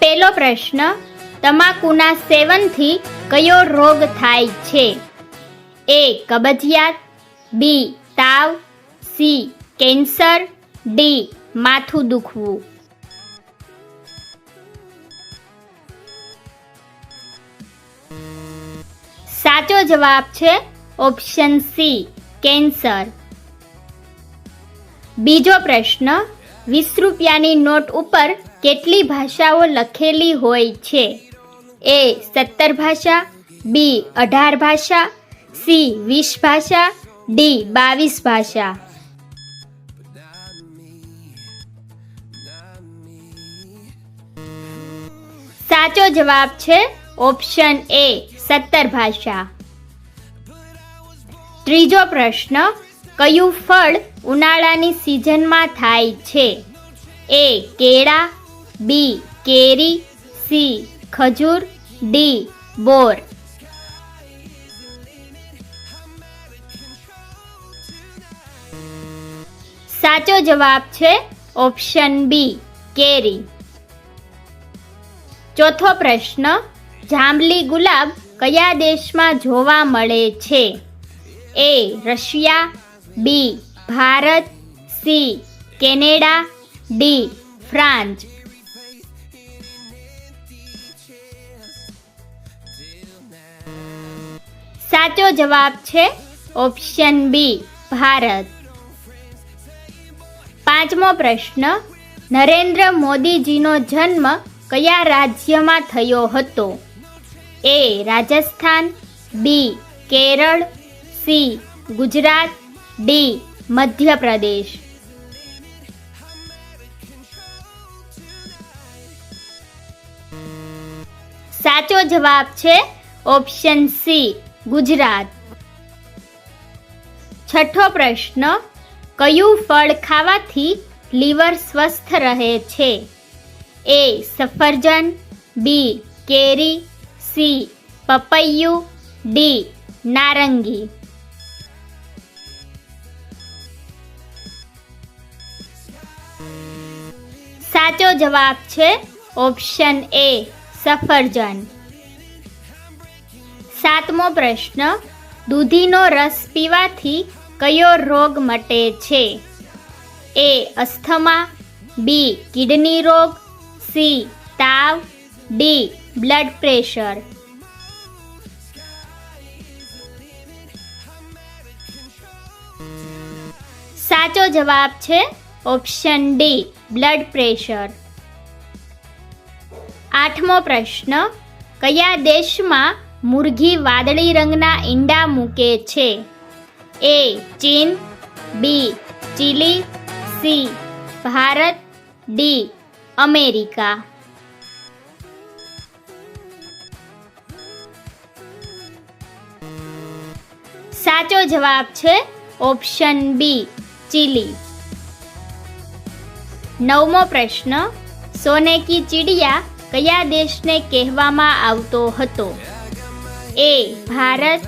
પહેલો પ્રશ્ન, તમાકુના સેવનથી કયો રોગ થાય છે? એ કબજિયાત, બી તાવ, સી કેન્સર, ડી માથું દુખવું. સાચો જવાબ છે ઓપ્શન સી કેન્સર. બીજો પ્રશ્ન, 20 રૂપિયાની નોટ ઉપર કેટલી ભાષાઓ લખેલી હોય છે? એ 17 ભાષા, બી 18 ભાષા, સી 20 ભાષા, ડી 22 ભાષા. સાચો જવાબ છે ઓપ્શન એ 17 ભાષા. ત્રીજો પ્રશ્ન, કયું ફળ ઉનાળાની સિઝનમાં થાય છે? એ કેળા, બી કેરી, સી ખજૂર, ડી બોર. સાચો જવાબ છે ઓપ્શન બી કેરી. ચોથો પ્રશ્ન, જાંબલી ગુલાબ કયા દેશમાં જોવા મળે છે? A Russia, B Bharat, C Canada, D France. સાચો જવાબ છે ઓપ્શન બી ભારત. પાંચમો પ્રશ્ન, નરેન્દ્ર મોદીજીનો જન્મ કયા રાજ્યમાં થયો હતો? એ રાજસ્થાન, બી કેરળ, સી ગુજરાત, ડી મધ્યપ્રદેશ. સાચો જવાબ છે ઓપ્શન સી ગુજરાત. છઠ્ઠો પ્રશ્ન, કયું ફળ ખાવાથી લીવર સ્વસ્થ રહે છે? એ સફરજન, બી કેરી, સી પપૈયું, ડી નારંગી. સાચો જવાબ છે ઓપ્શન એ સફરજન. સાતમો પ્રશ્ન, દૂધીનો રસ પીવાથી કયો રોગ મટે છે? એ અસ્થમા, બી કિડની રોગ, સી તાવ, ડી બ્લડ પ્રેશર. સાચો જવાબ છે ઓપ્શન ડી બ્લડ પ્રેશર. આઠમો પ્રશ્ન, કયા દેશમાં મુરઘી વાદળી રંગના ઈંડા મૂકે છે? એ ચીન, B Chile, C Bharat, D America. સાચો જવાબ છે ઓપ્શન બી ચીલી. નવમો પ્રશ્ન, સોને કી ચિડિયા કયા દેશને કહેવામાં આવતો હતો? એ ભારત,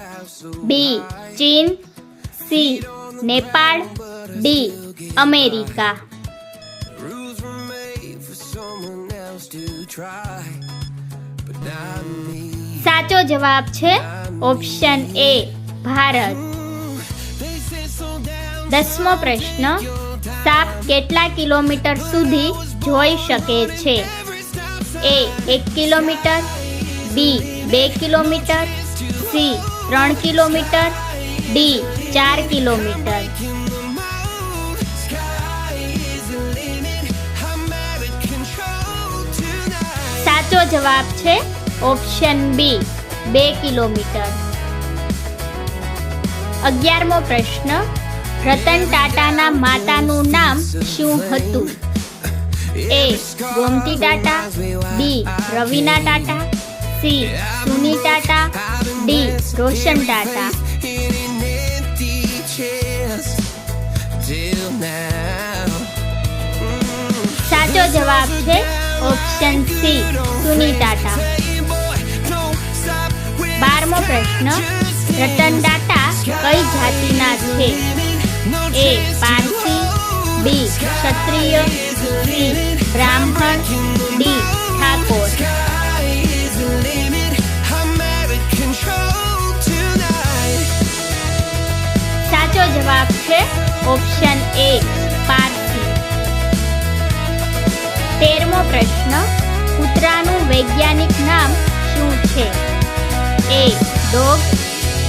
બી ચીન, સી નેપાળ, ડી અમેરિકા. સાચો જવાબ છે ઓપ્શન એ ભારત. 10મો પ્રશ્ન, સાપ કેટલા કિલોમીટર સુધી જોઈ શકે છે? એ 1 કિલોમીટર, બી 2 kilometre, C 3 kilometre, D 4 kilometre. સાચો જવાબ છે ઓપ્શન બી 2 કિલોમીટર. 11મો પ્રશ્ન, રતન ટાટાના માતાનું નામ શું હતું? એ ગોમતી ટાટા, બી રવીના ટાટા, સી સુની ટાટા, ડી રોશન ટાટા. સાચો જવાબ છે ઓપ્શન સી સુની ટાટા. 12મો પ્રશ્ન, રતન ટાટા કઈ જાતિના છે? એ પારસી, બી Kshatriya, C Brahmin, D Thakor. Option A Parsi. 13મો પ્રશ્ન, કૂતરાનું વૈજ્ઞાનિક નામ શું છે? A dog,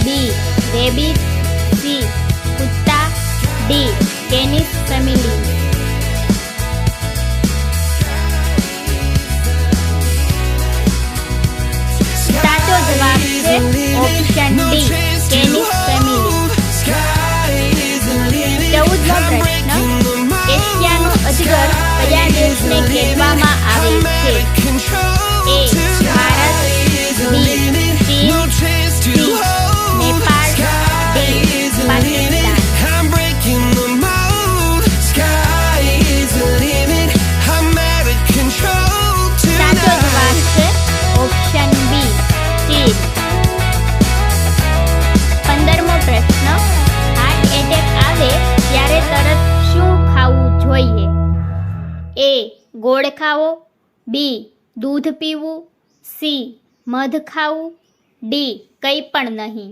B rabbit, C કુત્તા, ડી કેનિસ ફેમિલી. સાચો જવાબ છે ઓપ્શન ડી કેનિસ ફેમિલી. 14મો પ્રશ્ન, એશિયાનું અજગર કયા દેશને કહેવામાં આવે છે? એ ભારત, બી ચીન, સી નેપાળ, ડી પાકિસ્તાન. સાચો જવાબ છે ઓપ્શન બી ચીન. 15મો પ્રશ્ન, હાર્ટ એટેક આવે ત્યારે તરત શું ખાવું જોઈએ? એ ગોળ ખાવો, બી દૂધ પીવું, સી મધ ખાવું, ડી કંઈ પણ નહીં.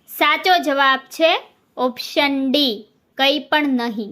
સાચો જવાબ છે ઓપ્શન ડી કંઈ પણ નહીં.